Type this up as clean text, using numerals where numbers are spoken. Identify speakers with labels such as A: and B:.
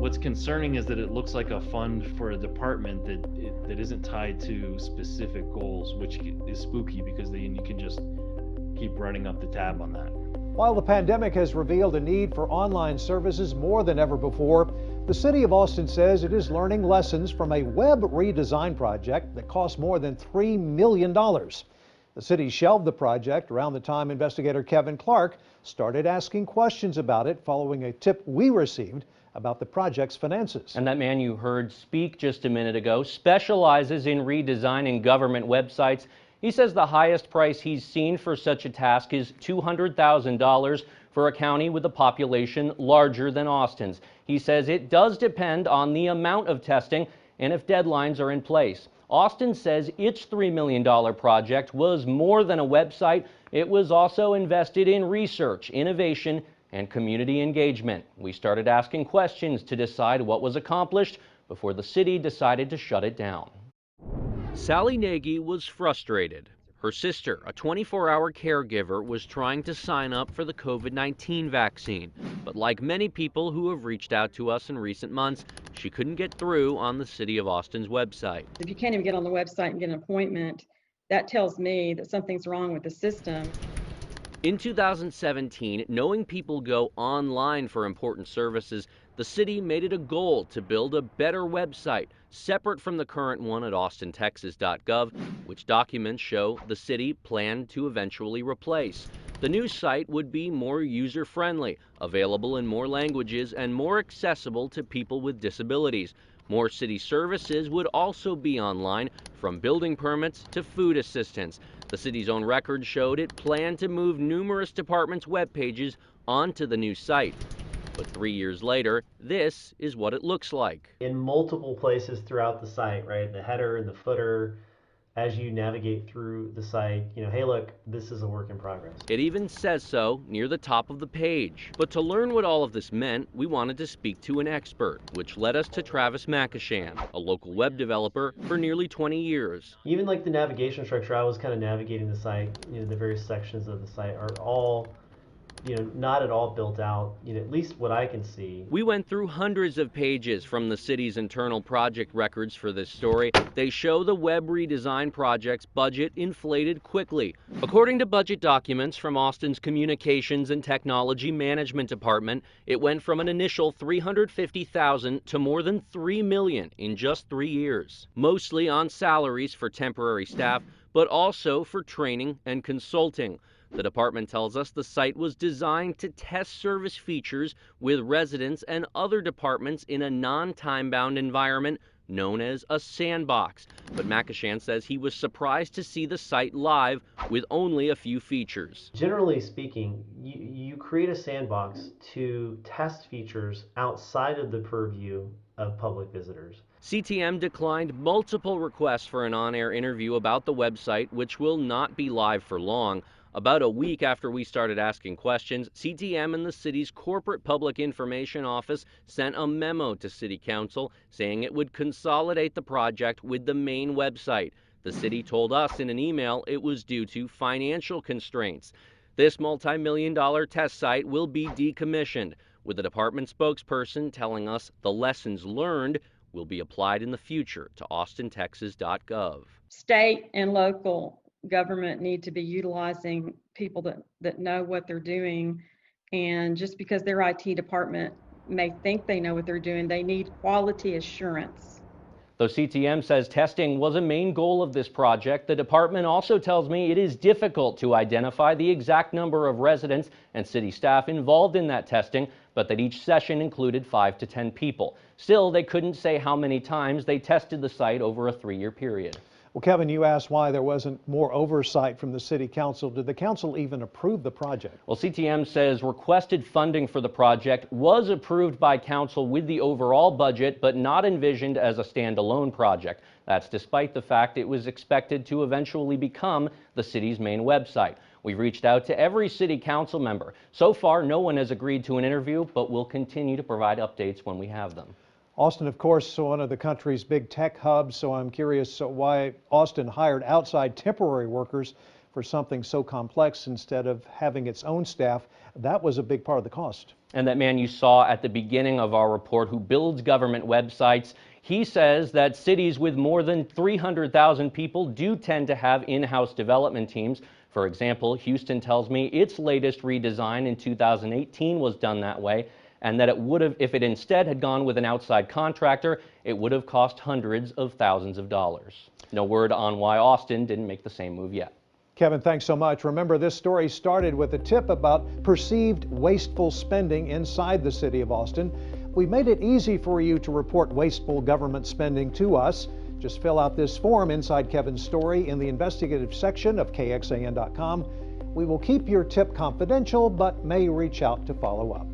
A: What's concerning is that it looks like a fund for a department that isn't tied to specific goals, which is spooky because then you can just keep running up the tab on that.
B: While the pandemic has revealed a need for online services more than ever before, the City of Austin says it is learning lessons from a web redesign project that cost more than $3 million. The city shelved the project around the time investigator Kevin Clark started asking questions about it following a tip we received about the project's finances.
C: And that man you heard speak just a minute ago specializes in redesigning government websites. He says the highest price he's seen for such a task is $200,000 for a county with a population larger than Austin's. He says it does depend on the amount of testing and if deadlines are in place. Austin says its $3 million project was more than a website. It was also invested in research, innovation, and community engagement. We started asking questions to decide what was accomplished before the city decided to shut it down. Sally Nagy was frustrated. Her sister, a 24-hour caregiver, was trying to sign up for the COVID-19 vaccine. But like many people who have reached out to us in recent months, she couldn't get through on the City of Austin's website.
D: If you can't even get on the website and get an appointment, that tells me that something's wrong with the system.
C: In 2017, knowing people go online for important services, the city made it a goal to build a better website, separate from the current one at austintexas.gov, which documents show the city planned to eventually replace. The new site would be more user-friendly, available in more languages, and more accessible to people with disabilities. More city services would also be online, from building permits to food assistance. The city's own records showed it planned to move numerous departments' web pages onto the new site. But 3 years later, this is what it looks like.
E: In multiple places throughout the site, right? The header and the footer, as you navigate through the site, hey look, this is a work in progress.
C: It even says so near the top of the page. But to learn what all of this meant, we wanted to speak to an expert, which led us to Travis Makashan, a local web developer for nearly 20 years.
E: Even like the navigation structure, I was kind of navigating the site, the various sections of the site are all not at all built out, at least what I can see.
C: We went through hundreds of pages from the city's internal project records for this story. They show the web redesign project's budget inflated quickly. According to budget documents from Austin's Communications and Technology Management Department, it went from an initial $350,000 to more than $3 million in just 3 years, mostly on salaries for temporary staff, but also for training and consulting. The department tells us the site was designed to test service features with residents and other departments in a non-time-bound environment known as a sandbox. But Makashan says he was surprised to see the site live with only a few features.
E: Generally speaking, you create a sandbox to test features outside of the purview of public visitors.
C: CTM declined multiple requests for an on-air interview about the website, which will not be live for long. About a week after we started asking questions, CTM and the city's corporate public information office sent a memo to City Council saying it would consolidate the project with the main website. The city told us in an email it was due to financial constraints. This multi-million-dollar test site will be decommissioned, with the department spokesperson telling us the lessons learned will be applied in the future to austintexas.gov.
D: State and local government need to be utilizing people that know what they're doing, and just because their IT department may think they know what they're doing, they need quality assurance.
C: Though CTM says testing was a main goal of this project, the department also tells me it is difficult to identify the exact number of residents and city staff involved in that testing, but that each session included 5 to 10 people. Still, they couldn't say how many times they tested the site over a 3-year period.
B: Well, Kevin, you asked why there wasn't more oversight from the City Council. Did the council even approve the project?
C: Well, CTM says requested funding for the project was approved by council with the overall budget, but not envisioned as a standalone project. That's despite the fact it was expected to eventually become the city's main website. We've reached out to every city council member. So far, no one has agreed to an interview, but we'll continue to provide updates when we have them.
B: Austin, of course, one of the country's big tech hubs, so I'm curious why Austin hired outside temporary workers for something so complex instead of having its own staff. That was a big part of the cost.
C: And that man you saw at the beginning of our report who builds government websites, he says that cities with more than 300,000 people do tend to have in-house development teams. For example, Houston tells me its latest redesign in 2018 was done that way, and that it would have, if it instead had gone with an outside contractor, it would have cost hundreds of thousands of dollars. No word on why Austin didn't make the same move yet.
B: Kevin, thanks so much. Remember, this story started with a tip about perceived wasteful spending inside the city of Austin. We made it easy for you to report wasteful government spending to us. Just fill out this form inside Kevin's story in the investigative section of KXAN.com. We will keep your tip confidential, but may reach out to follow up.